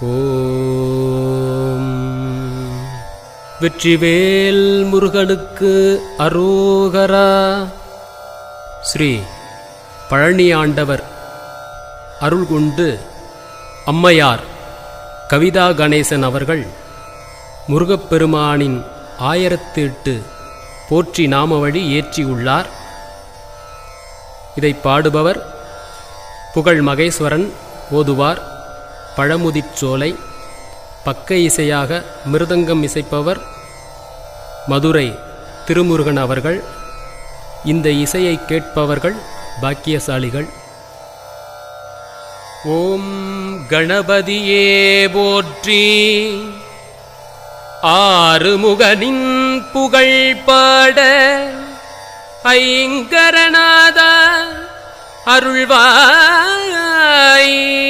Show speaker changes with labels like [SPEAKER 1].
[SPEAKER 1] ஓம் வெற்றிவேல் முருகனுக்கு அரோகரா. ஸ்ரீ பழனி ஆண்டவர் அருள் கொண்டு அம்மையார் கவிதா கணேசன் அவர்கள் முருகப்பெருமானின் 1008 போற்றி நாமவழி ஏற்றியுள்ளார். இதை பாடுபவர் புகழ் மகேஸ்வரன், ஓதுவார் பழமுதிர்ச்சோலை. பக்க இசையாக மிருதங்கம் இசைப்பவர் மதுரை திருமுருகன் அவர்கள். இந்த இசையை கேட்பவர்கள் பாக்கியசாலிகள். ஓம் கணபதியே போற்றி. ஆறுமுகனின் புகழ் பாட ஐங்கரநாதா அருள்வாய்.